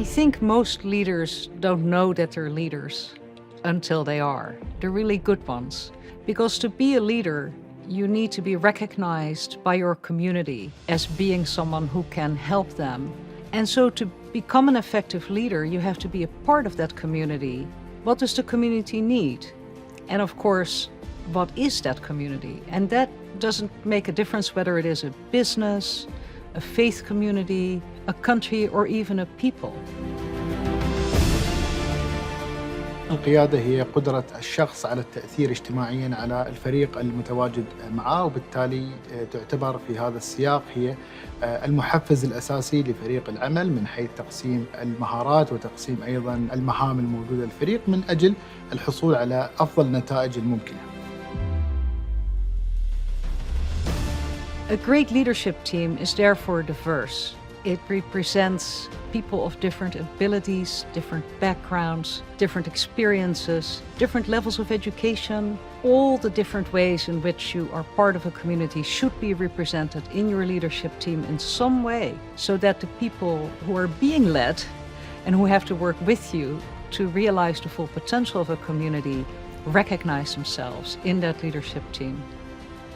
think most leaders don't know that they're leaders until they are. The really good ones. Because to be a leader, you need to be recognized by your community as being someone who can help them. And so to become an effective leader, you have to be a part of that community. What does the community need? And of course, what is that community? And that doesn't make a difference whether it is a business, a faith community, a country, or even a people. القيادة هي قدرة الشخص على التأثير اجتماعياً على الفريق المتواجد معه، وبالتالي تعتبر في هذا السياق هي المحفز الأساسي لفريق العمل من حيث تقسيم المهارات وتقسيم أيضاً المهام الموجودة للفريق من أجل الحصول على أفضل النتائج الممكنة. A great leadership team is therefore diverse. It represents people of different abilities, different backgrounds, different experiences, different levels of education. All the different ways in which you are part of a community should be represented in your leadership team in some way, so that the people who are being led and who have to work with you to realize the full potential of a community recognize themselves in that leadership team.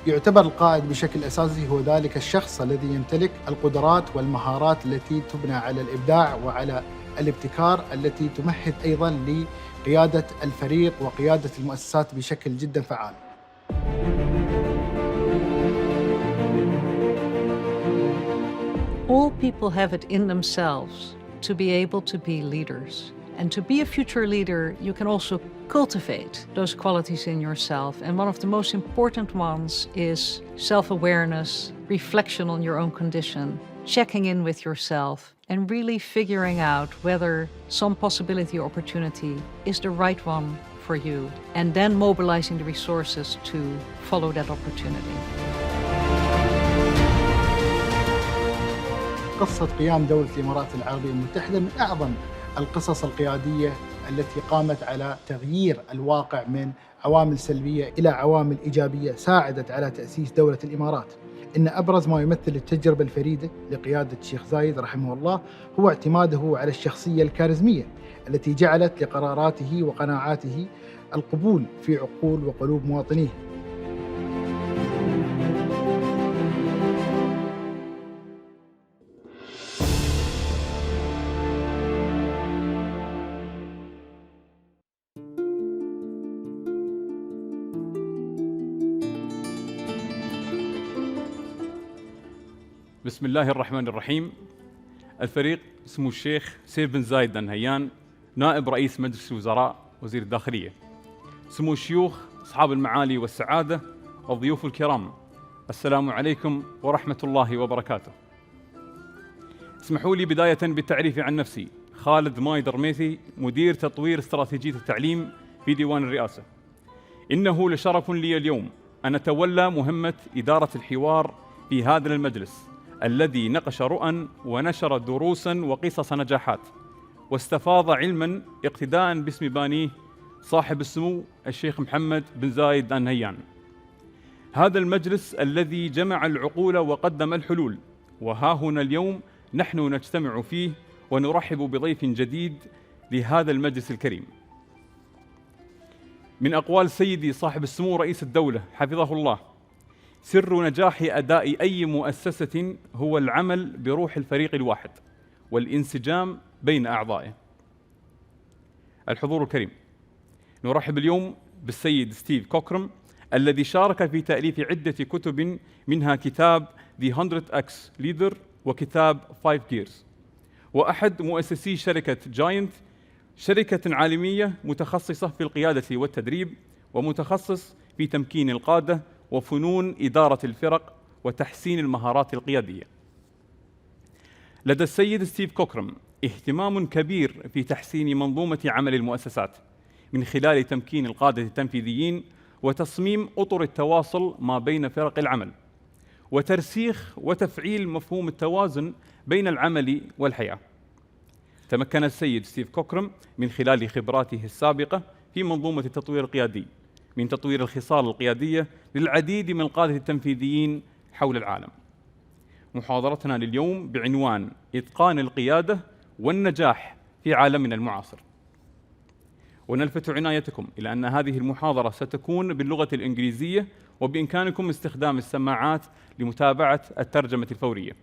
يعتبر القائد بشكل أساسي هو ذلك الشخص الذي يمتلك القدرات والمهارات التي تبنى على الإبداع وعلى الابتكار، التي تمهد أيضاً لقيادة الفريق وقيادة المؤسسات بشكل جداً فعال. All people have it in themselves to be able to be leaders. And to be a future leader, you can also cultivate those qualities in yourself. And one of the most important ones is self-awareness, reflection on your own condition, checking in with yourself, and really figuring out whether some possibility or opportunity is the right one for you, and then mobilizing the resources to follow that opportunity. قصة قيام دولة الإمارات العربية المتحدة من أعظم القصص القيادية التي قامت على تغيير الواقع من عوامل سلبية إلى عوامل إيجابية ساعدت على تأسيس دولة الإمارات. إن أبرز ما يمثل التجربة الفريدة لقيادة الشيخ زايد رحمه الله هو اعتماده على الشخصية الكاريزمية التي جعلت لقراراته وقناعاته القبول في عقول وقلوب مواطنيه. بسم الله الرحمن الرحيم. الفريق اسمه الشيخ سيف بن زايد آل نهيان، نائب رئيس مجلس الوزراء وزير الداخلية. سمو الشيوخ، أصحاب المعالي والسعادة، الضيوف الكرام، السلام عليكم ورحمة الله وبركاته. اسمحوا لي بداية بالتعريف عن نفسي. خالد ماي درميثي، مدير تطوير استراتيجية التعليم في ديوان الرئاسة. إنه لشرف لي اليوم أن أتولى مهمة إدارة الحوار في هذا المجلس الذي نقش رؤى ونشر دروساً وقصص نجاحات، واستفاض علماً اقتداءً باسم بانيه صاحب السمو الشيخ محمد بن زايد آل نهيان. هذا المجلس الذي جمع العقول وقدم الحلول، وها هنا اليوم نحن نجتمع فيه ونرحب بضيف جديد لهذا المجلس الكريم. من أقوال سيدي صاحب السمو رئيس الدولة حفظه الله: سر نجاح أداء أي مؤسسة هو العمل بروح الفريق الواحد والانسجام بين أعضائه. الحضور الكريم، نرحب اليوم بالسيد ستيف كوكرم الذي شارك في تأليف عدة كتب، منها كتاب The 100X Leader وكتاب 5 Gears، وأحد مؤسسي شركة جاينت، شركة عالمية متخصصة في القيادة والتدريب، ومتخصص في تمكين القادة وفنون إدارة الفرق وتحسين المهارات القيادية. لدى السيد ستيف كوكرم اهتمام كبير في تحسين منظومة عمل المؤسسات من خلال تمكين القادة التنفيذيين وتصميم أطر التواصل ما بين فرق العمل، وترسيخ وتفعيل مفهوم التوازن بين العمل والحياة. تمكن السيد ستيف كوكرم من خلال خبراته السابقة في منظومة التطوير القيادي من تطوير الخصال القيادية للعديد من القادة التنفيذيين حول العالم. محاضرتنا لليوم بعنوان إتقان القيادة والنجاح في عالمنا المعاصر. ونلفت عنايتكم إلى أن هذه المحاضرة ستكون باللغة الإنجليزية، وبإمكانكم استخدام السماعات لمتابعة الترجمة الفورية.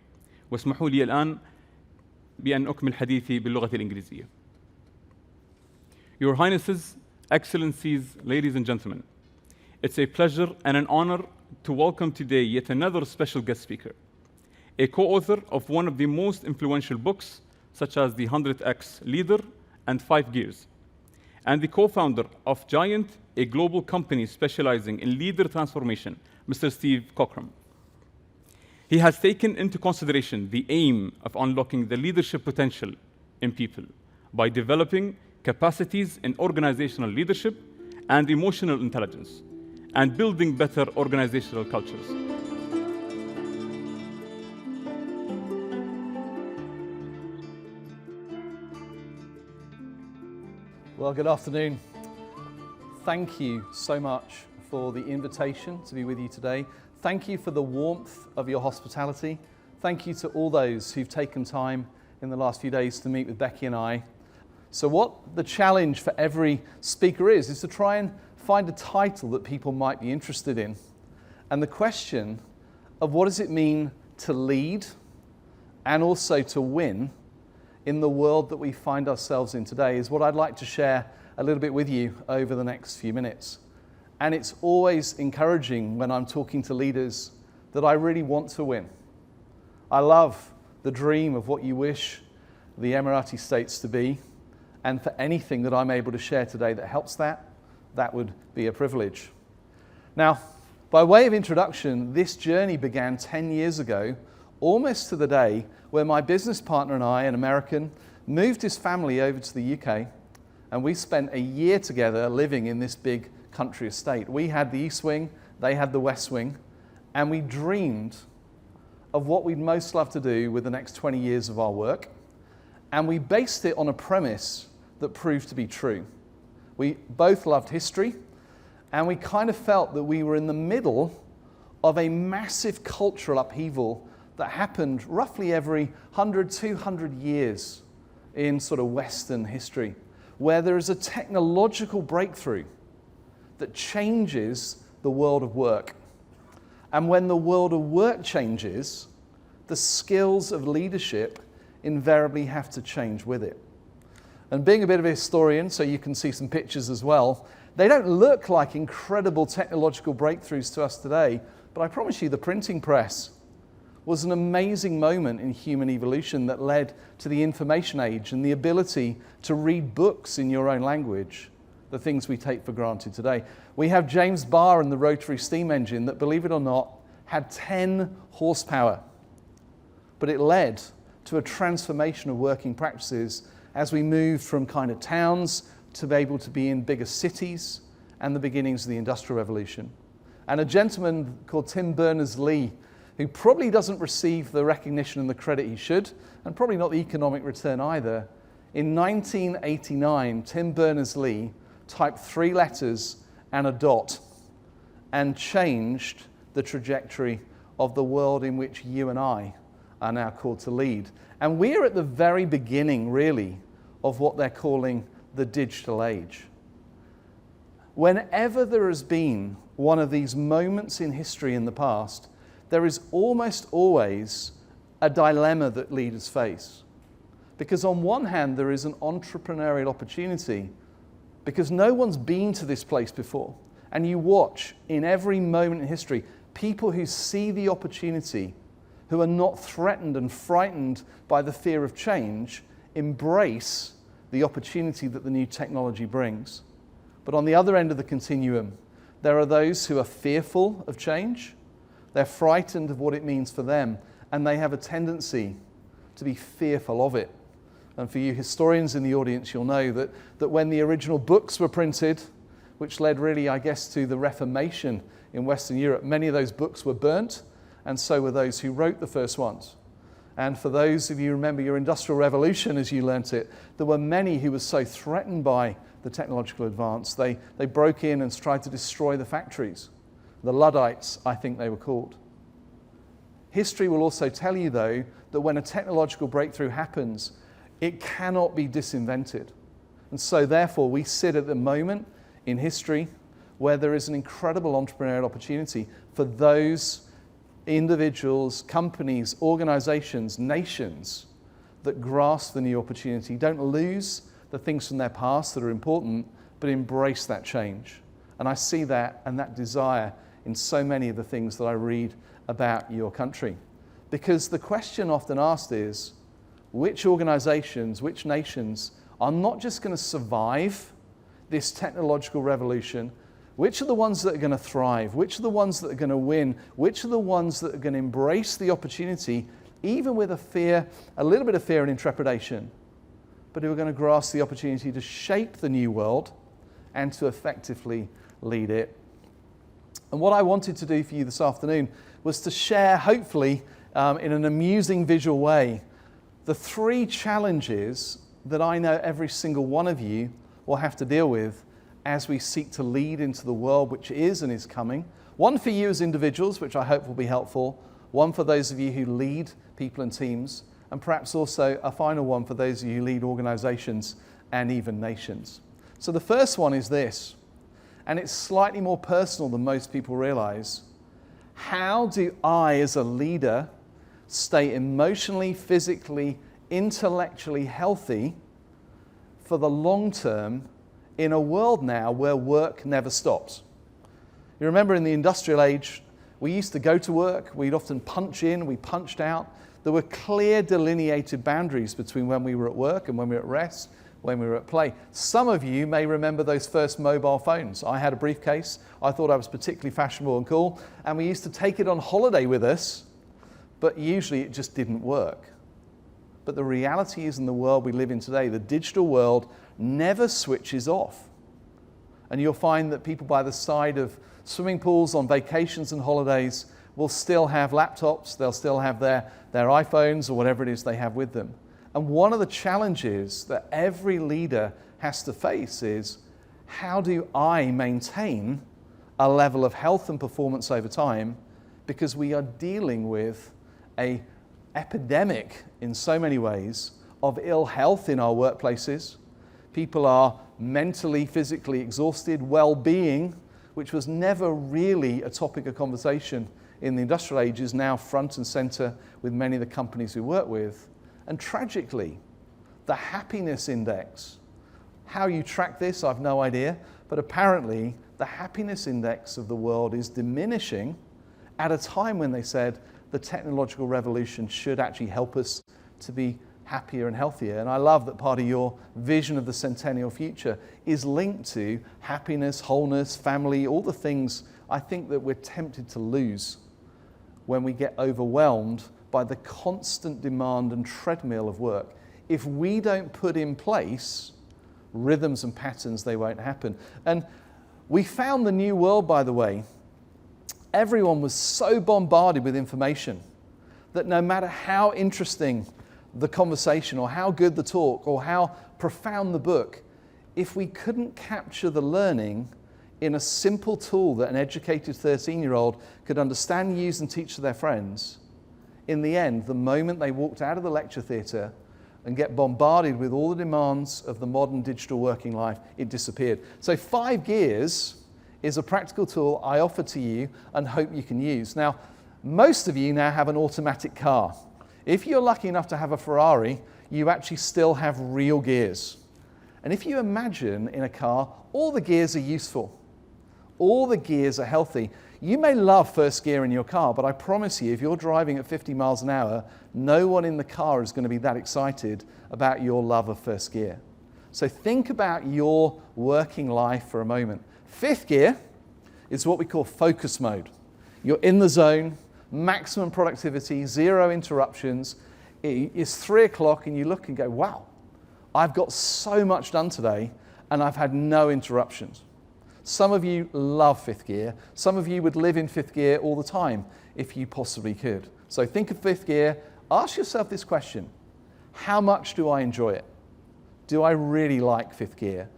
واسمحوا لي الآن بأن أكمل حديثي باللغة الإنجليزية. Your Highnesses, Excellencies, ladies and gentlemen, it's a pleasure and an honor to welcome today yet another special guest speaker, a co-author of one of the most influential books, such as The 100X Leader and 5 Gears, and the co-founder of Giant, a global company specializing in leader transformation, Mr. Steve Cockram. He has taken into consideration the aim of unlocking the leadership potential in people by developing capacities in organizational leadership and emotional intelligence, and building better organizational cultures. Well, good afternoon. Thank you so much for the invitation to be with you today. Thank you for the warmth of your hospitality. Thank you to all those who've taken time in the last few days to meet with Becky and I. So what the challenge for every speaker is to try and find a title that people might be interested in. And the question of what does it mean to lead and also to win in the world that we find ourselves in today is what I'd like to share a little bit with you over the next few minutes. And it's always encouraging when I'm talking to leaders that I really want to win. I love the dream of what you wish the Emirati states to be, and for anything that I'm able to share today that helps that would be a privilege. Now, by way of introduction, this journey began 10 years ago, almost to the day where my business partner and I, an American, moved his family over to the UK, and we spent a year together living in this big country estate. We had the East Wing, they had the West Wing, and we dreamed of what we'd most love to do with the next 20 years of our work, and we based it on a premise that proved to be true. We both loved history, and we kind of felt that we were in the middle of a massive cultural upheaval that happened roughly every 100, 200 years in sort of Western history, where there is a technological breakthrough that changes the world of work. And when the world of work changes, the skills of leadership invariably have to change with it. And being a bit of a historian, so you can see some pictures as well, they don't look like incredible technological breakthroughs to us today, but I promise you the printing press was an amazing moment in human evolution that led to the information age and the ability to read books in your own language, the things we take for granted today. We have James Barr and the rotary steam engine that, believe it or not, had 10 horsepower, but it led to a transformation of working practices as we moved from kind of towns to be able to be in bigger cities and the beginnings of the Industrial Revolution. And a gentleman called Tim Berners-Lee, who probably doesn't receive the recognition and the credit he should, and probably not the economic return either. In 1989, Tim Berners-Lee typed 3 letters and a dot and changed the trajectory of the world in which you and I are now called to lead. And we're at the very beginning, really, of what they're calling the digital age. Whenever there has been one of these moments in history in the past, there is almost always a dilemma that leaders face. Because on one hand, there is an entrepreneurial opportunity, because no one's been to this place before. And you watch in every moment in history, people who see the opportunity, who are not threatened and frightened by the fear of change, embrace the opportunity that the new technology brings. But on the other end of the continuum, there are those who are fearful of change, they're frightened of what it means for them, and they have a tendency to be fearful of it. And for you historians in the audience, you'll know that when the original books were printed, which led really, I guess, to the Reformation in Western Europe, many of those books were burnt, and so were those who wrote the first ones. And for those of you who remember your Industrial Revolution as you learnt it, there were many who were so threatened by the technological advance, they broke in and tried to destroy the factories. The Luddites, I think they were called. History will also tell you, though, that when a technological breakthrough happens, It cannot be disinvented. And so therefore we sit at the moment in history where there is an incredible entrepreneurial opportunity for those individuals, companies, organizations, nations that grasp the new opportunity. Don't lose the things from their past that are important, but embrace that change. And I see that and that desire in so many of the things that I read about your country. Because the question often asked is, which organizations, which nations are not just going to survive this technological revolution? Which are the ones that are going to thrive? Which are the ones that are going to win? Which are the ones that are going to embrace the opportunity, even with a little bit of fear and intrepidation, but who are going to grasp the opportunity to shape the new world and to effectively lead it? And what I wanted to do for you this afternoon was to share, hopefully, in an amusing visual way, the 3 challenges that I know every single one of you will have to deal with as we seek to lead into the world which is and is coming. One for you as individuals, which I hope will be helpful. One for those of you who lead people and teams. And perhaps also a final one for those of you who lead organizations and even nations. So the first one is this, and it's slightly more personal than most people realize. How do I, as a leader, stay emotionally, physically, intellectually healthy for the long term in a world now where work never stops? You remember in the industrial age, we used to go to work, we'd often punch in, we punched out. There were clear delineated boundaries between when we were at work and when we were at rest, when we were at play. Some of you may remember those first mobile phones. I had a briefcase. I thought I was particularly fashionable and cool, and we used to take it on holiday with us, but usually it just didn't work. But the reality is, in the world we live in today, the digital world never switches off. And you'll find that people by the side of swimming pools on vacations and holidays will still have laptops, they'll still have their iPhones or whatever it is they have with them. And one of the challenges that every leader has to face is, how do I maintain a level of health and performance over time? Because we are dealing with an epidemic in so many ways of ill health in our workplaces. People are mentally, physically exhausted. Well-being, which was never really a topic of conversation in the industrial age, is now front and center with many of the companies we work with. And tragically, the happiness index, how you track this, I've no idea, but apparently the happiness index of the world is diminishing at a time when they said the technological revolution should actually help us to be happier and healthier. And I love that part of your vision of the centennial future is linked to happiness, wholeness, family, all the things I think that we're tempted to lose when we get overwhelmed by the constant demand and treadmill of work. If we don't put in place rhythms and patterns, they won't happen. And we found the new world, by the way, everyone was so bombarded with information that no matter how interesting the conversation or how good the talk or how profound the book, if we couldn't capture the learning in a simple tool that an educated 13-year-old could understand, use, and teach to their friends, in the end, the moment they walked out of the lecture theatre and get bombarded with all the demands of the modern digital working life, it disappeared. So 5 Gears is a practical tool I offer to you and hope you can use. Now, most of you now have an automatic car. If you're lucky enough to have a Ferrari, you actually still have real gears. And if you imagine in a car, all the gears are useful. All the gears are healthy. You may love first gear in your car, but I promise you, if you're driving at 50 miles an hour, no one in the car is going to be that excited about your love of first gear. So think about your working life for a moment. 5th gear is what we call focus mode. You're in the zone, maximum productivity, 0 interruptions. It's 3 o'clock and you look and go, wow, I've got so much done today and I've had no interruptions. Some of you love 5th gear. Some of you would live in 5th gear all the time if you possibly could. So think of 5th gear. Ask yourself this question: how much do I enjoy it? Do I really like 5th gear?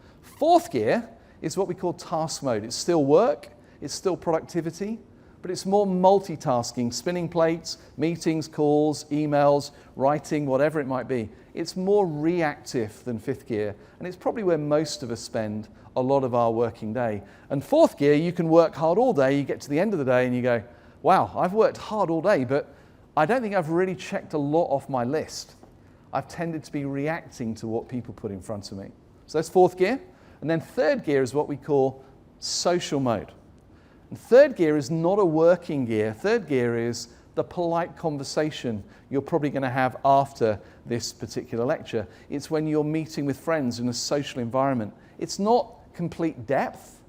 4th gear is what we call task mode. It's still work, it's still productivity, but it's more multitasking, spinning plates, meetings, calls, emails, writing, whatever it might be. It's more reactive than fifth gear, and it's probably where most of us spend a lot of our working day. And fourth gear, you can work hard all day, you get to the end of the day and you go, wow, I've worked hard all day, but I don't think I've really checked a lot off my list. I've tended to be reacting to what people put in front of me. So that's fourth gear. And then third gear is what we call social mode. And third gear is not a working gear. Third gear is the polite conversation you're probably going to have after this particular lecture. It's when you're meeting with friends in a social environment. It's not complete depth,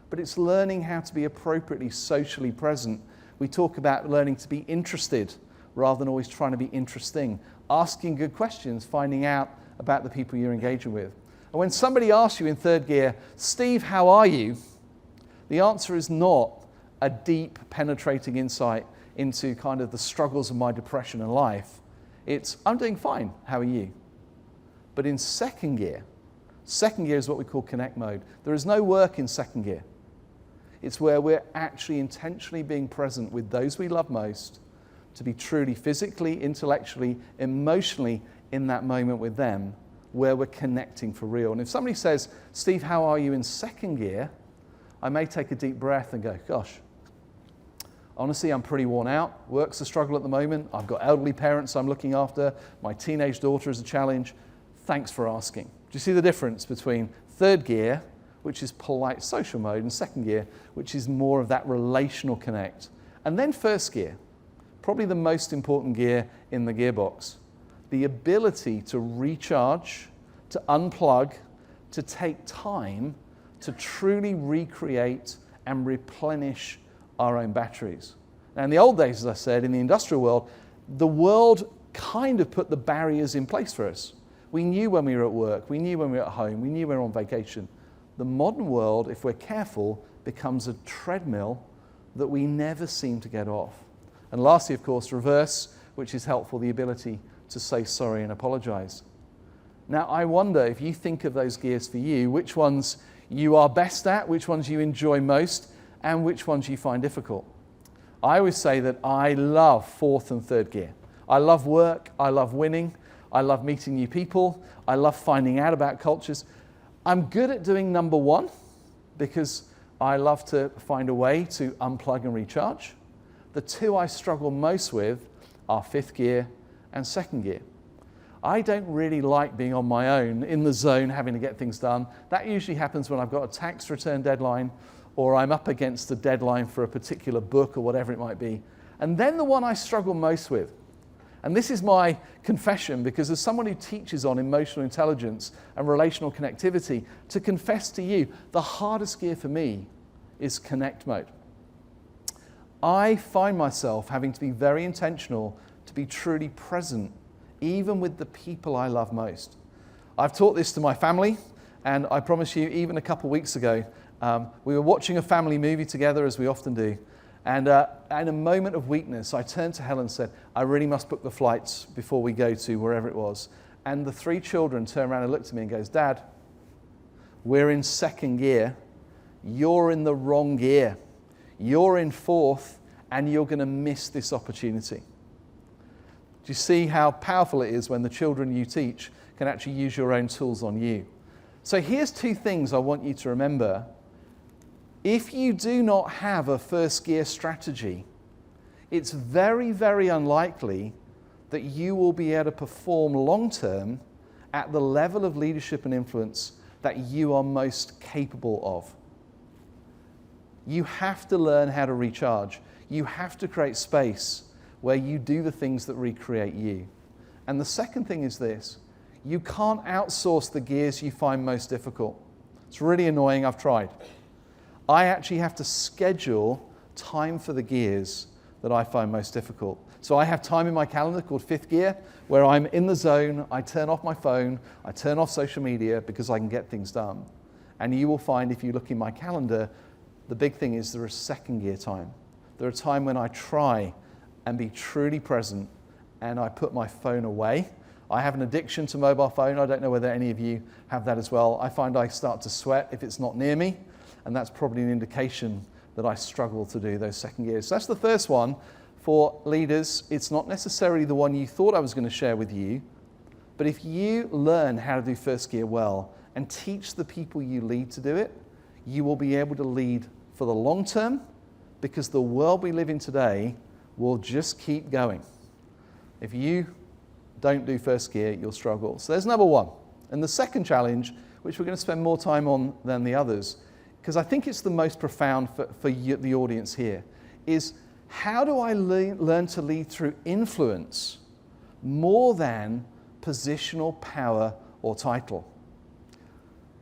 but it's learning how to be appropriately socially present. We talk about learning to be interested rather than always trying to be interesting. Asking good questions, finding out about the people you're engaging with. And when somebody asks you in third gear, Steve, how are you? The answer is not a deep, penetrating insight into kind of the struggles of my depression and life. It's, I'm doing fine, how are you? But in second gear is what we call connect mode. There is no work in second gear. It's where we're actually intentionally being present with those we love most to be truly physically, intellectually, emotionally in that moment with them, where we're connecting for real. And if somebody says, Steve, how are you in second gear? I may take a deep breath and go, gosh, honestly, I'm pretty worn out. Work's a struggle at the moment. I've got elderly parents I'm looking after. My teenage daughter is a challenge. Thanks for asking. Do you see the difference between third gear, which is polite social mode, and second gear, which is more of that relational connect? And then first gear, probably the most important gear in the gearbox. The ability to recharge, to unplug, to take time to truly recreate and replenish our own batteries. Now, in the old days, as I said, in the industrial world, the world kind of put the barriers in place for us. We knew when we were at work, we knew when we were at home, we knew when we were on vacation. The modern world, if we're careful, becomes a treadmill that we never seem to get off. And lastly, of course, reverse, which is helpful, the ability to say sorry and apologize. Now, I wonder if you think of those gears for you, which ones you are best at, which ones you enjoy most, and which ones you find difficult. I always say that I love fourth and third gear. I love work, I love winning, I love meeting new people, I love finding out about cultures. I'm good at doing number one because I love to find a way to unplug and recharge. The two I struggle most with are fifth gear and second gear. I don't really like being on my own, in the zone, having to get things done. That usually happens when I've got a tax return deadline or I'm up against a deadline for a particular book or whatever it might be. And then the one I struggle most with, and this is my confession because as someone who teaches on emotional intelligence and relational connectivity, to confess to you, the hardest gear for me is connect mode. I find myself having to be very intentional to be truly present, even with the people I love most. I've taught this to my family, and I promise you, even a couple of weeks ago, we were watching a family movie together, as we often do, and in a moment of weakness, I turned to Helen and said, I really must book the flights before we go to wherever it was. And the three children turned around and looked at me and goes, Dad, we're in second gear. You're in the wrong gear. You're in fourth, and you're going to miss this opportunity. Do you see how powerful it is when the children you teach can actually use your own tools on you? So here's two things I want you to remember. If you do not have a first gear strategy, it's very, very unlikely that you will be able to perform long term at the level of leadership and influence that you are most capable of. You have to learn how to recharge. You have to create space where you do the things that recreate you. And the second thing is this: you can't outsource the gears you find most difficult. It's really annoying, I've tried. I actually have to schedule time for the gears that I find most difficult. So I have time in my calendar called fifth gear, where I'm in the zone, I turn off my phone, I turn off social media because I can get things done. And you will find, if you look in my calendar, the big thing is there is second gear time. There are times when I try and be truly present and I put my phone away. I have an addiction to mobile phone. I don't know whether any of you have that as well. I find I start to sweat if it's not near me, and that's probably an indication that I struggle to do those second gears. So that's the first one for leaders. It's not necessarily the one you thought I was going to share with you, but if you learn how to do first gear well and teach the people you lead to do it, you will be able to lead for the long term, because the world we live in today will just keep going. If you don't do first gear, you'll struggle. So there's number one. And the second challenge, which we're going to spend more time on than the others, because I think it's the most profound for you, the audience here, is how do I learn to lead through influence more than positional power or title?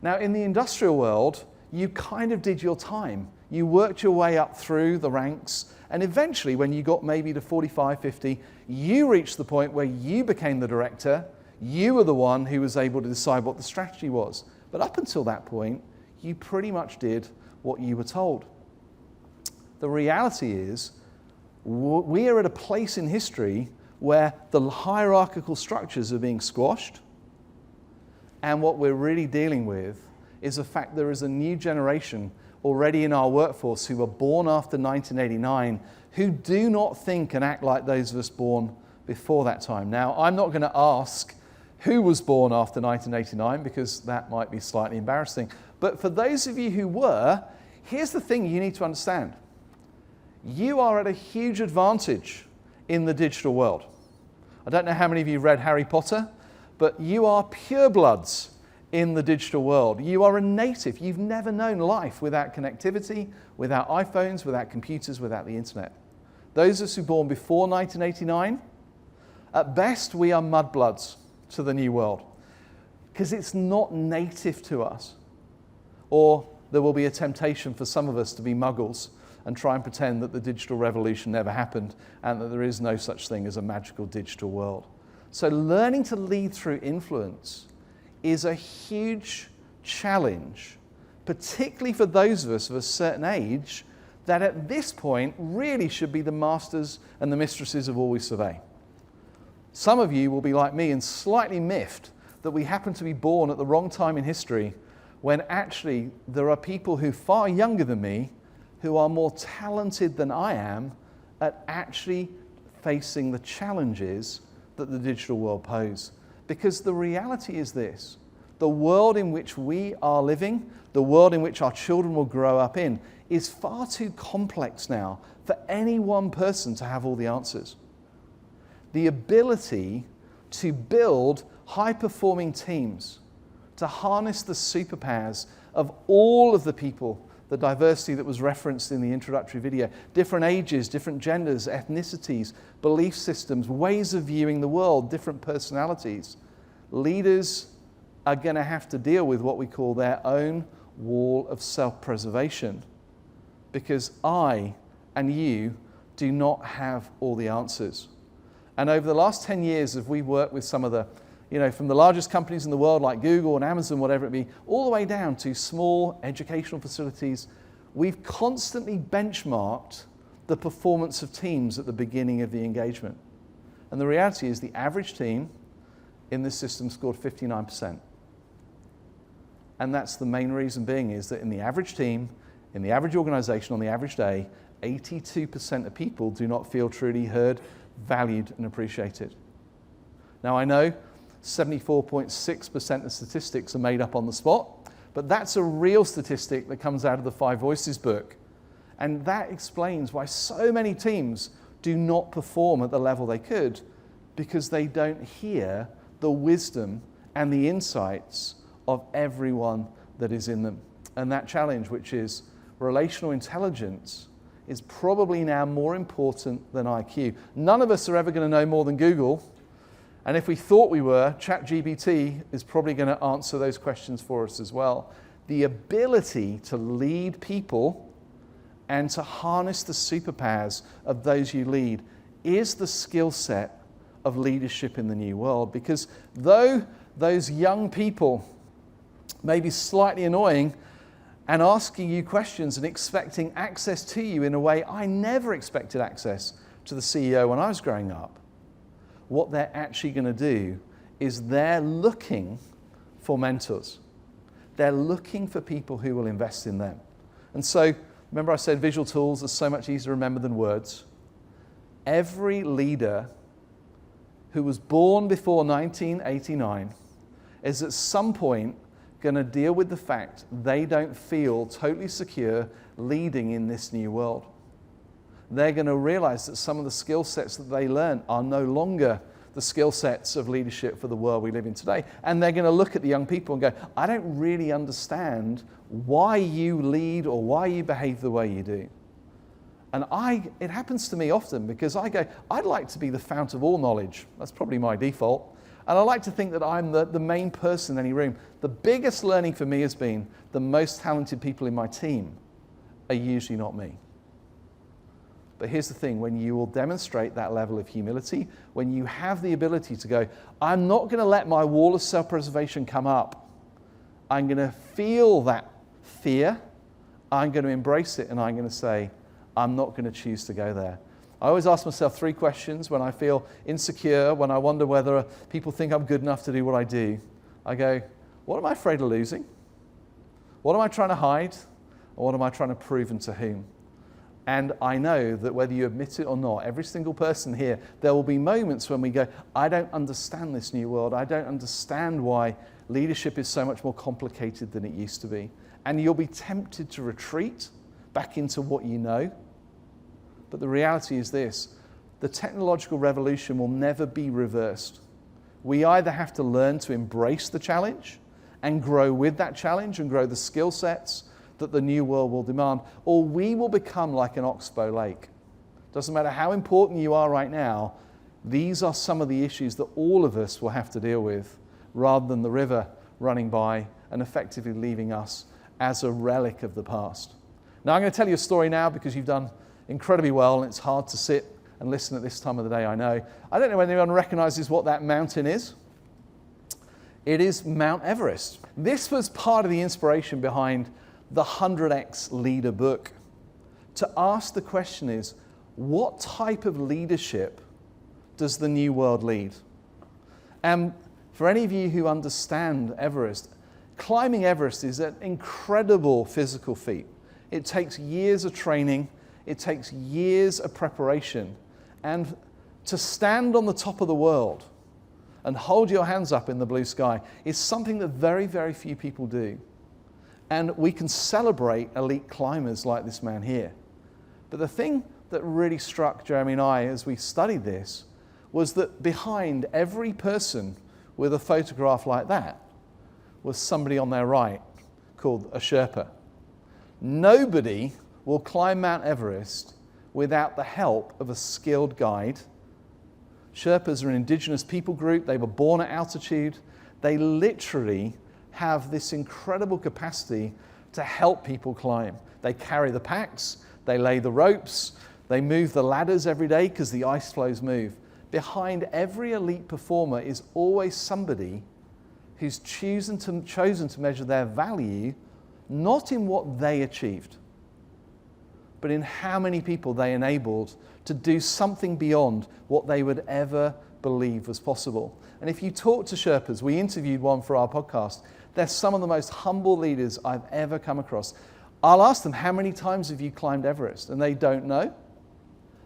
Now, in the industrial world, you kind of did your time. You worked your way up through the ranks, and eventually when you got maybe to 45, 50, you reached the point where you became the director. You were the one who was able to decide what the strategy was. But up until that point, you pretty much did what you were told. The reality is, we are at a place in history where the hierarchical structures are being squashed, and what we're really dealing with is the fact there is a new generation already in our workforce who were born after 1989 who do not think and act like those of us born before that time. Now, I'm not going to ask who was born after 1989 because that might be slightly embarrassing. But for those of you who were, here's the thing you need to understand. You are at a huge advantage in the digital world. I don't know how many of you read Harry Potter, but you are purebloods in the digital world. You are a native. You've never known life without connectivity, without iPhones, without computers, without the internet. Those of us who were born before 1989, at best we are mudbloods to the new world because it's not native to us. Or there will be a temptation for some of us to be muggles and try and pretend that the digital revolution never happened and that there is no such thing as a magical digital world. So learning to lead through influence is a huge challenge, particularly for those of us of a certain age that at this point really should be the masters and the mistresses of all we survey. Some of you will be like me and slightly miffed that we happen to be born at the wrong time in history when actually there are people who are far younger than me who are more talented than I am at actually facing the challenges that the digital world pose. Because the reality is this, the world in which we are living, the world in which our children will grow up in, is far too complex now for any one person to have all the answers. The ability to build high-performing teams, to harness the superpowers of all of the people, the diversity that was referenced in the introductory video, different ages, different genders, ethnicities, belief systems, ways of viewing the world, different personalities. Leaders are going to have to deal with what we call their own wall of self-preservation, because I and you do not have all the answers. And over the last 10 years, as we worked with some of the, from the largest companies in the world like Google and Amazon, whatever it be, all the way down to small educational facilities, we've constantly benchmarked the performance of teams at the beginning of the engagement. And the reality is the average team in this system scored 59%. And that's the main reason being is that in the average team, in the average organization on the average day, 82% of people do not feel truly heard, valued, and appreciated. Now I know 74.6% of statistics are made up on the spot, but that's a real statistic that comes out of the 5 Voices book. And that explains why so many teams do not perform at the level they could, because they don't hear the wisdom and the insights of everyone that is in them. And that challenge, which is relational intelligence, is probably now more important than IQ. None of us are ever going to know more than Google. And if we thought we were, ChatGPT is probably going to answer those questions for us as well. The ability to lead people and to harness the superpowers of those you lead is the skill set of leadership in the new world. Because though those young people may be slightly annoying and asking you questions and expecting access to you in a way I never expected access to the CEO when I was growing up, what they're actually going to do is they're looking for mentors. They're looking for people who will invest in them. And so Remember I said visual tools are so much easier to remember than words. Every leader who was born before 1989 is at some point going to deal with the fact they don't feel totally secure leading in this new world. They're going to realize that some of the skill sets that they learn are no longer the skill sets of leadership for the world we live in today. And they're going to look at the young people and go, I don't really understand why you lead or why you behave the way you do. And it happens to me often because I go, I'd like to be the fount of all knowledge. That's probably my default. And I like to think that I'm the main person in any room. The biggest learning for me has been the most talented people in my team are usually not me. But here's the thing, when you will demonstrate that level of humility, when you have the ability to go, I'm not going to let my wall of self-preservation come up. I'm going to feel that fear. I'm going to embrace it, and I'm going to say, I'm not going to choose to go there. I always ask myself 3 questions when I feel insecure, when I wonder whether people think I'm good enough to do what I do. I go, what am I afraid of losing? What am I trying to hide? Or what am I trying to prove and to whom? And I know that whether you admit it or not, every single person here, there will be moments when we go, I don't understand this new world. I don't understand why leadership is so much more complicated than it used to be. And you'll be tempted to retreat back into what you know. But the reality is this, the technological revolution will never be reversed. We either have to learn to embrace the challenge and grow with that challenge and grow the skill sets that the new world will demand, or we will become like an oxbow lake. Doesn't matter how important you are right now, these are some of the issues that all of us will have to deal with, rather than the river running by and effectively leaving us as a relic of the past. Now I'm going to tell you a story now because you've done incredibly well, and it's hard to sit and listen at this time of the day, I know. I don't know if anyone recognizes what that mountain is. It is Mount Everest. This was part of the inspiration behind the 100X Leader book. To ask the question is, what type of leadership does the new world lead? And for any of you who understand Everest, climbing Everest is an incredible physical feat. It takes years of training, it takes years of preparation, and to stand on the top of the world and hold your hands up in the blue sky is something that very, very few people do. And we can celebrate elite climbers like this man here. But the thing that really struck Jeremy and I as we studied this was that behind every person with a photograph like that was somebody on their right called a Sherpa. Nobody will climb Mount Everest without the help of a skilled guide. Sherpas are an indigenous people group. They were born at altitude. They literally have this incredible capacity to help people climb. They carry the packs, they lay the ropes, they move the ladders every day because the ice floes move. Behind every elite performer is always somebody who's chosen to measure their value not in what they achieved, but in how many people they enabled to do something beyond what they would ever believe was possible. And if you talk to Sherpas, we interviewed one for our podcast, they're some of the most humble leaders I've ever come across. I'll ask them, how many times have you climbed Everest? And they don't know.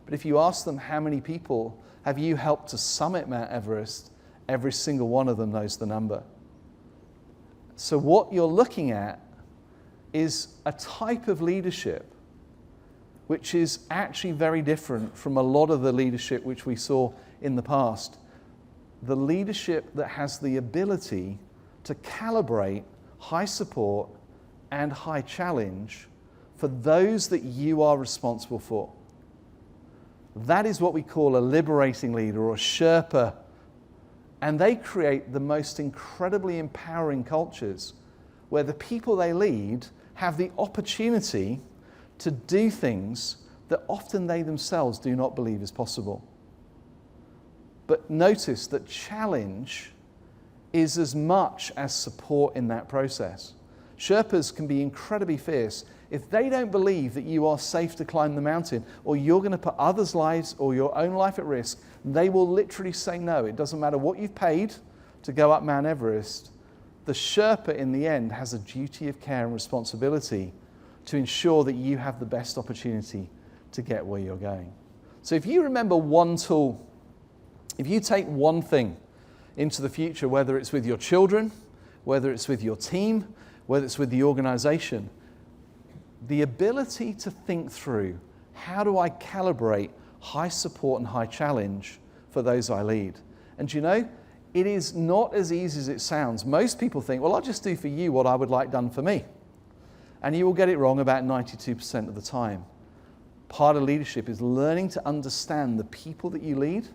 But if you ask them, how many people have you helped to summit Mount Everest? Every single one of them knows the number. So what you're looking at is a type of leadership which is actually very different from a lot of the leadership which we saw in the past. The leadership that has the ability to calibrate high support and high challenge for those that you are responsible for. That is what we call a liberating leader or a Sherpa. And they create the most incredibly empowering cultures where the people they lead have the opportunity to do things that often they themselves do not believe is possible. But notice that challenge is as much as support in that process. Sherpas can be incredibly fierce. If they don't believe that you are safe to climb the mountain, or you're going to put others' lives or your own life at risk, they will literally say no. It doesn't matter what you've paid to go up Mount Everest. The Sherpa in the end has a duty of care and responsibility to ensure that you have the best opportunity to get where you're going. So if you remember one tool, if you take one thing into the future, whether it's with your children, whether it's with your team, whether it's with the organization, the ability to think through, how do I calibrate high support and high challenge for those I lead? And you know, it is not as easy as it sounds. Most people think, well, I'll just do for you what I would like done for me. And you will get it wrong about 92% of the time. Part of leadership is learning to understand the people that you lead,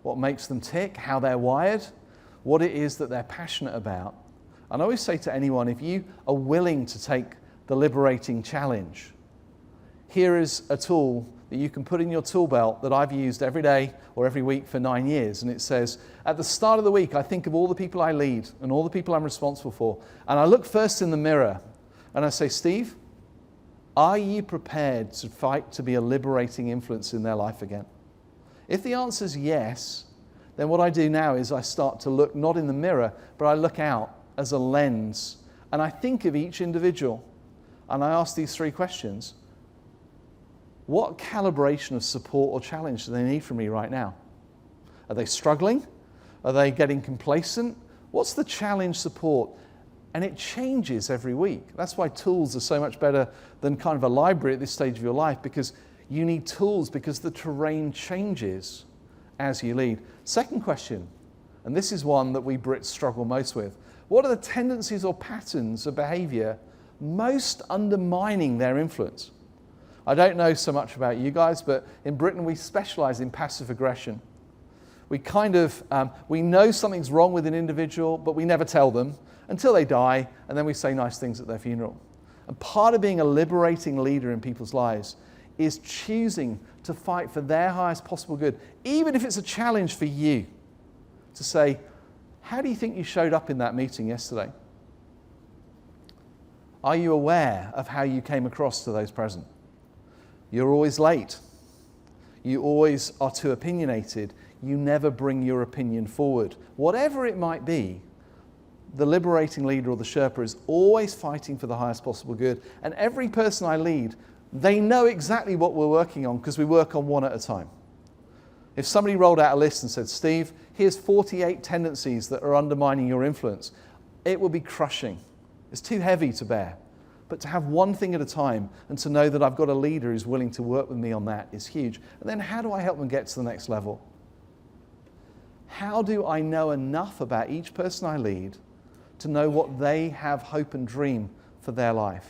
what makes them tick, how they're wired, what it is that they're passionate about. And I always say to anyone, if you are willing to take the liberating challenge, here is a tool that you can put in your tool belt that I've used every day or every week for 9 years. And it says, at the start of the week, I think of all the people I lead and all the people I'm responsible for. And I look first in the mirror and I say, Steve, are you prepared to fight to be a liberating influence in their life again? If the answer is yes, then what I do now is I start to look not in the mirror, but I look out as a lens. And I think of each individual and I ask these 3 questions. What calibration of support or challenge do they need from me right now? Are they struggling? Are they getting complacent? What's the challenge support? And it changes every week. That's why tools are so much better than kind of a library at this stage of your life, because you need tools because the terrain changes as you lead. Second question, and this is one that we Brits struggle most with. What are the tendencies or patterns of behavior most undermining their influence? I don't know so much about you guys, but in Britain we specialize in passive aggression. We we know something's wrong with an individual, but we never tell them until they die, and then we say nice things at their funeral. And part of being a liberating leader in people's lives is choosing to fight for their highest possible good, even if it's a challenge for you, to say, how do you think you showed up in that meeting yesterday? Are you aware of how you came across to those present? You're always late. You always are too opinionated. You never bring your opinion forward. Whatever it might be, the liberating leader or the Sherpa is always fighting for the highest possible good. And every person I lead, they know exactly what we're working on because we work on one at a time. If somebody rolled out a list and said, Steve, here's 48 tendencies that are undermining your influence, it would be crushing. It's too heavy to bear. But to have one thing at a time and to know that I've got a leader who's willing to work with me on that is huge. And then how do I help them get to the next level? How do I know enough about each person I lead to know what they have hope and dream for their life?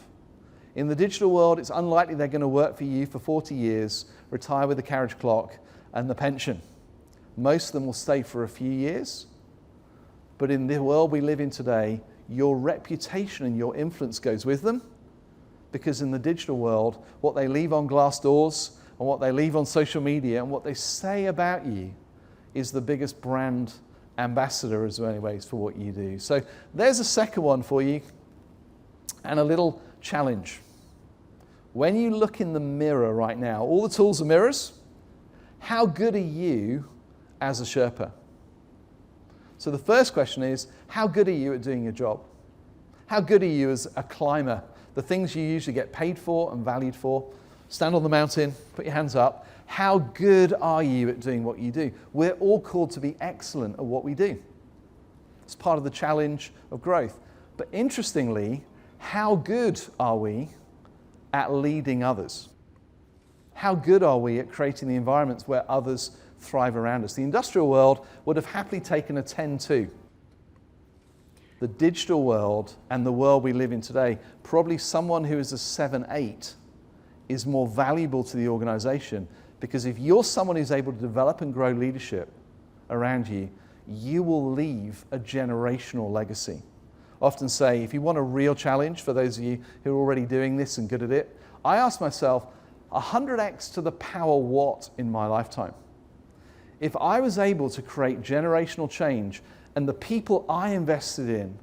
In the digital world, it's unlikely they're going to work for you for 40 years, retire with the carriage clock and the pension. Most of them will stay for a few years. But in the world we live in today, your reputation and your influence goes with them, because in the digital world, what they leave on glass doors and what they leave on social media and what they say about you is the biggest brand ambassador as many ways for what you do. So there's a second one for you and a little challenge. When you look in the mirror right now, all the tools are mirrors. How good are you as a Sherpa? So the first question is, how good are you at doing your job? How good are you as a climber? The things you usually get paid for and valued for. Stand on the mountain, put your hands up. How good are you at doing what you do? We're all called to be excellent at what we do. It's part of the challenge of growth. But interestingly, how good are we at leading others? How good are we at creating the environments where others thrive around us? The industrial world would have happily taken a 10-2. The digital world and the world we live in today, probably someone who is a 7-8 is more valuable to the organization, because if you're someone who's able to develop and grow leadership around you, you will leave a generational legacy. I often say, if you want a real challenge, for those of you who are already doing this and good at it, I ask myself, 100x to the power what in my lifetime? If I was able to create generational change and the people I invested in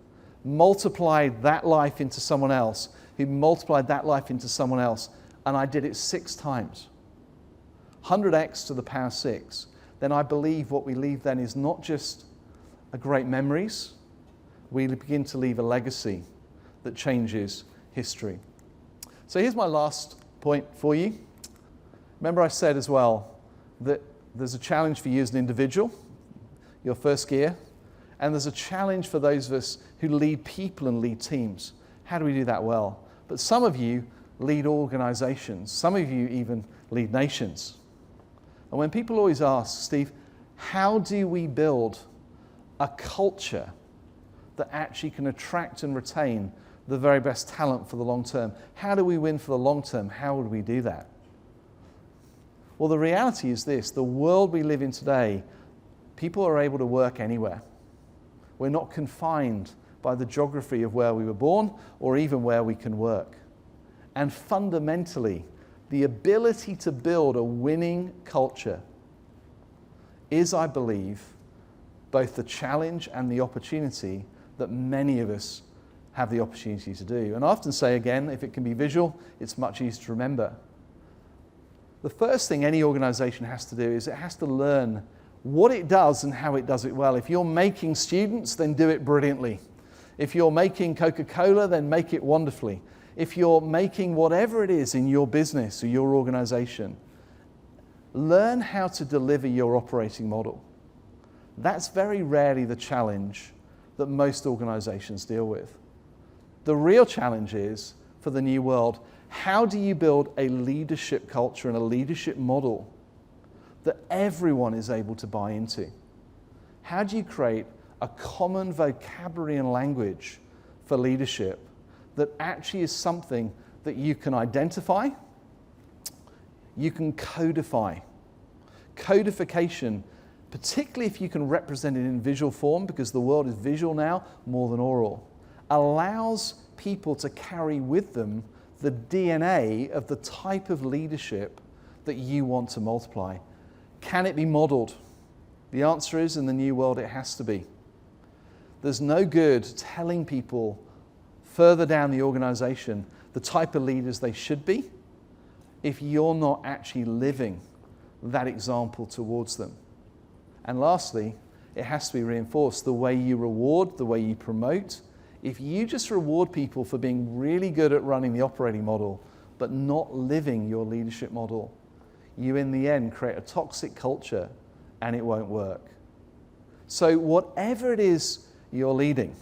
multiplied that life into someone else, who multiplied that life into someone else, and I did it 6 times, 100x to the power 6, then I believe what we leave then is not just a great memories, we begin to leave a legacy that changes history. So here's my last point for you. Remember I said as well that there's a challenge for you as an individual, your first gear, and there's a challenge for those of us who lead people and lead teams. How do we do that well? But some of you lead organizations. Some of you even lead nations. And when people always ask, Steve, how do we build a culture that actually can attract and retain the very best talent for the long term? How do we win for the long term? How would we do that? Well, the reality is this: the world we live in today, people are able to work anywhere. We're not confined by the geography of where we were born or even where we can work. And fundamentally, the ability to build a winning culture is, I believe, both the challenge and the opportunity that many of us have the opportunity to do. And I often say again, if it can be visual, it's much easier to remember. The first thing any organization has to do is it has to learn what it does and how it does it well. If you're making students, then do it brilliantly. If you're making Coca-Cola, then make it wonderfully. If you're making whatever it is in your business or your organization, learn how to deliver your operating model. That's very rarely the challenge that most organizations deal with. The real challenge is, for the new world, how do you build a leadership culture and a leadership model that everyone is able to buy into? How do you create a common vocabulary and language for leadership that actually is something that you can identify, you can codify? Codification, particularly if you can represent it in visual form, because the world is visual now more than oral, allows people to carry with them the DNA of the type of leadership that you want to multiply. Can it be modeled? The answer is, in the new world, it has to be. There's no good telling people further down the organization the type of leaders they should be if you're not actually living that example towards them. And lastly, it has to be reinforced. The way you reward, the way you promote. If you just reward people for being really good at running the operating model, but not living your leadership model, you in the end create a toxic culture and it won't work. So whatever it is you're leading,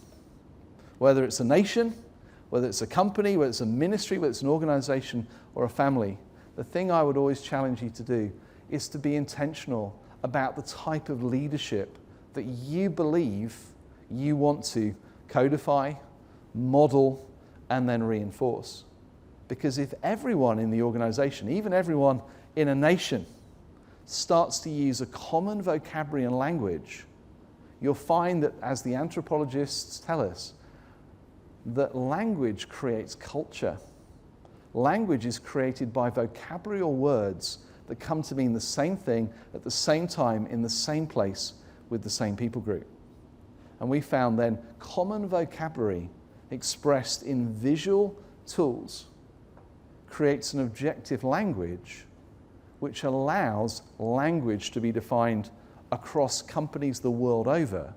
whether it's a nation, whether it's a company, whether it's a ministry, whether it's an organization or a family, the thing I would always challenge you to do is to be intentional about the type of leadership that you believe you want to codify, model, and then reinforce. Because if everyone in the organization, even everyone in a nation, starts to use a common vocabulary and language, you'll find that, as the anthropologists tell us, that language creates culture. Language is created by vocabulary or words that come to mean the same thing at the same time in the same place with the same people group. And we found then common vocabulary expressed in visual tools creates an objective language which allows language to be defined across companies the world over,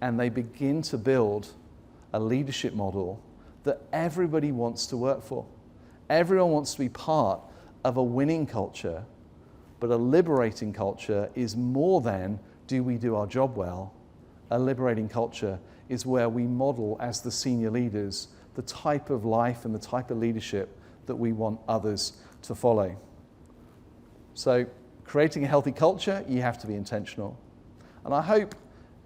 and they begin to build a leadership model that everybody wants to work for. Everyone wants to be part of a winning culture, but a liberating culture is more than do we do our job well. A liberating culture is where we model, as the senior leaders, the type of life and the type of leadership that we want others to follow. So, creating a healthy culture, you have to be intentional. And I hope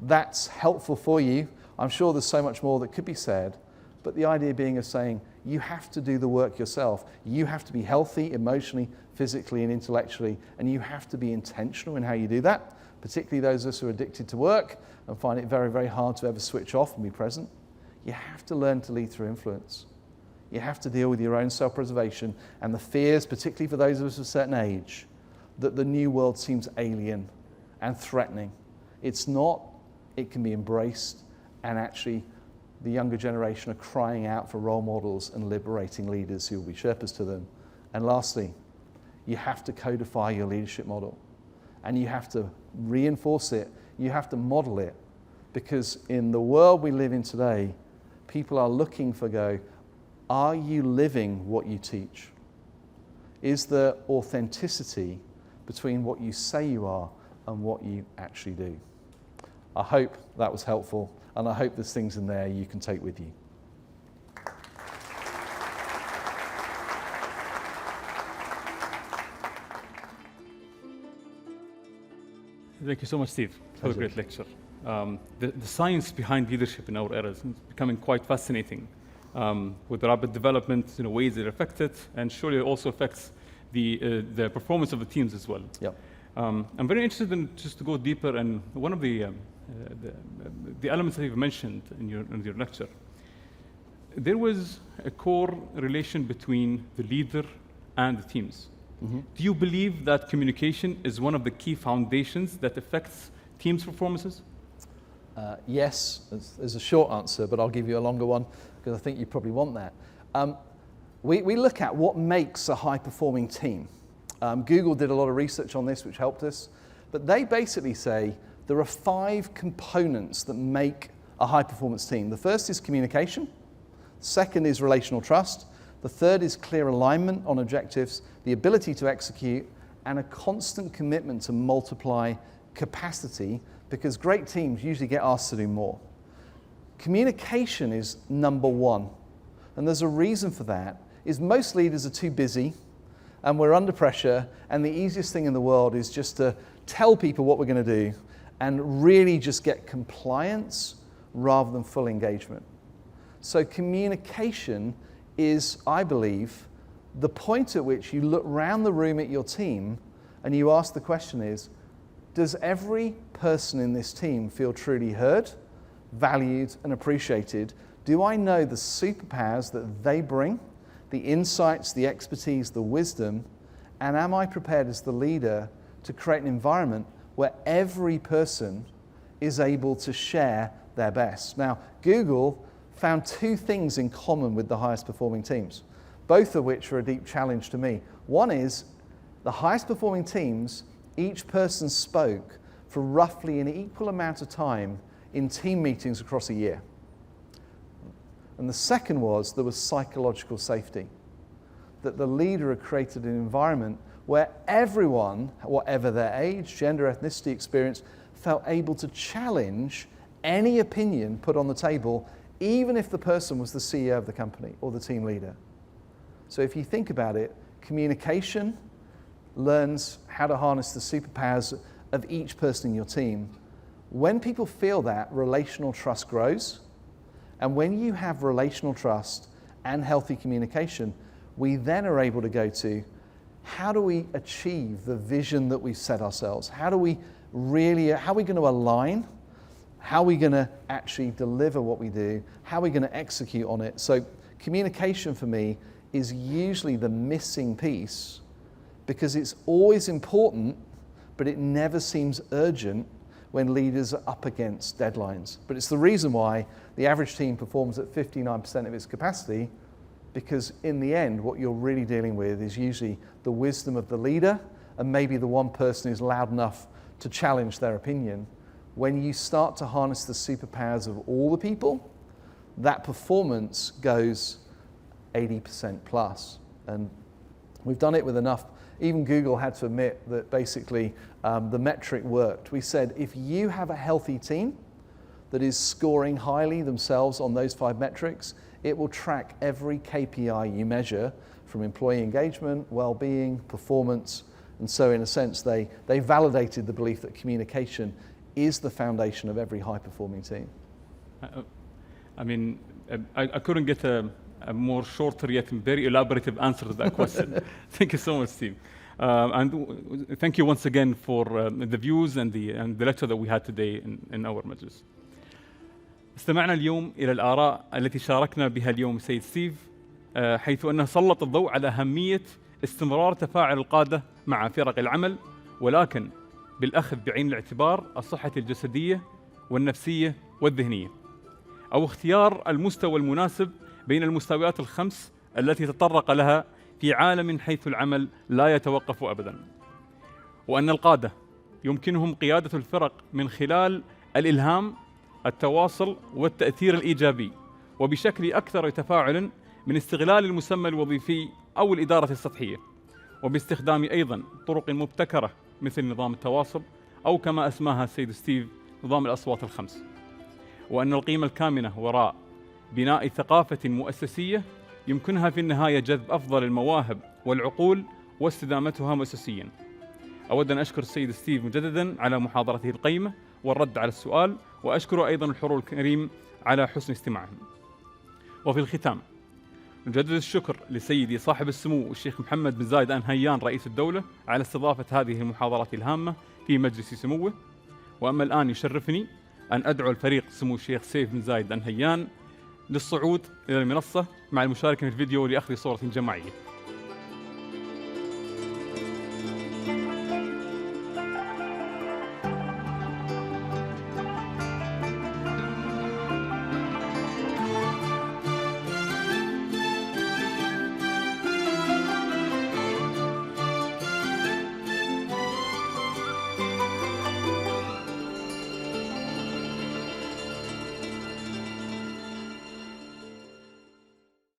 that's helpful for you. I'm sure there's so much more that could be said, but the idea being of saying you have to do the work yourself. You have to be healthy emotionally, physically, and intellectually, and you have to be intentional in how you do that, particularly those of us who are addicted to work and find it very, very hard to ever switch off and be present. You have to learn to lead through influence. You have to deal with your own self-preservation and the fears, particularly for those of us of a certain age, that the new world seems alien and threatening. It's not. It can be embraced, and actually the younger generation are crying out for role models and liberating leaders who will be Sherpas to them. And lastly, you have to codify your leadership model, and you have to reinforce it. You have to model it, because in the world we live in today, people are looking for Are you living what you teach? Is there authenticity between what you say you are and what you actually do? I hope that was helpful, and I hope there's things in there you can take with you. Thank you so much, Steve, for the great lecture. The science behind leadership in our era is becoming quite fascinating. With rapid development in ways that affect it, and surely it also affects the performance of the teams as well. Yep. I'm very interested in just to go deeper, and one of the elements that you've mentioned in your lecture, there was a core relation between the leader and the teams. Mm-hmm. Do you believe that communication is one of the key foundations that affects teams' performances? Yes, there's a short answer, but I'll give you a longer one because I think you probably want that. We look at what makes a high-performing team. Google did a lot of research on this, which helped us, but they basically say there are 5 components that make a high-performance team. The first is communication, the second is relational trust, the third is clear alignment on objectives, the ability to execute, and a constant commitment to multiply capacity, because great teams usually get asked to do more. Communication is number 1, and there's a reason for that, is most leaders are too busy, and we're under pressure, and the easiest thing in the world is just to tell people what we're going to do and really just get compliance rather than full engagement. So communication is, I believe, the point at which you look round the room at your team and you ask the question is, does every person in this team feel truly heard, valued, and appreciated? Do I know the superpowers that they bring, the insights, the expertise, the wisdom, and am I prepared as the leader to create an environment where every person is able to share their best? Now, Google found 2 things in common with the highest performing teams, both of which are a deep challenge to me. One is the highest performing teams, each person spoke for roughly an equal amount of time in team meetings across a year. And the second was there was psychological safety, that the leader had created an environment where everyone, whatever their age, gender, ethnicity, experience, felt able to challenge any opinion put on the table, even if the person was the CEO of the company or the team leader. So if you think about it, communication learns how to harness the superpowers of each person in your team. When people feel that, relational trust grows. And when you have relational trust and healthy communication, we then are able to go to, how do we achieve the vision that we've set ourselves? How are we going to align? How are we going to actually deliver what we do? How are we going to execute on it? So communication for me is usually the missing piece, because it's always important, but it never seems urgent when leaders are up against deadlines. But it's the reason why the average team performs at 59% of its capacity, because in the end, what you're really dealing with is usually the wisdom of the leader and maybe the one person who's loud enough to challenge their opinion. When you start to harness the superpowers of all the people, that performance goes 80% plus. And we've done it with enough. Even Google had to admit that basically the metric worked. We said, if you have a healthy team that is scoring highly themselves on those 5 metrics, it will track every KPI you measure, from employee engagement, well-being, performance. And so in a sense, they validated the belief that communication is the foundation of every high-performing team. I couldn't get a more shorter yet very elaborative answer to that question. Thank you so much, Steve. And thank you once again for the views and the lecture that we had today in our مجلس. استمعنا اليوم إلى الآراء التي شاركنا بها اليوم السيد ستيف، حيث أنه سلط الضوء على أهمية استمرار تفاعل القادة مع فرق العمل، ولكن بالأخذ بعين الاعتبار الصحة الجسدية والنفسية والذهنية، أو اختيار المستوى المناسب بين المستويات ال5 التي تطرق لها في عالم حيث العمل لا يتوقف أبداً، وأن القادة يمكنهم قيادة الفرق من خلال الإلهام، التواصل والتأثير الإيجابي، وبشكل أكثر تفاعلاً من استغلال المسمى الوظيفي أو الإدارة السطحية، وباستخدام أيضاً طرق مبتكرة مثل نظام التواصل أو كما أسماها السيد ستيف نظام الأصوات الخمس. وأن القيمة الكامنة وراء بناء ثقافة مؤسسية يمكنها في النهاية جذب أفضل المواهب والعقول واستدامتها مؤسسياً. أود أن أشكر السيد ستيف مجدداً على محاضرته القيمة والرد على السؤال، وأشكر أيضاً الحضور الكريم على حسن استماعهم. وفي الختام نجدد الشكر لسيدي صاحب السمو الشيخ محمد بن زايد آل نهيان رئيس الدولة على استضافة هذه المحاضرات الهامة في مجلس سموه. وأما الآن يشرفني أن أدعو الفريق سمو الشيخ سيف بن زايد آل نهيان للصعود إلى المنصة مع المشاركة في الفيديو لأخذ صورة جماعية.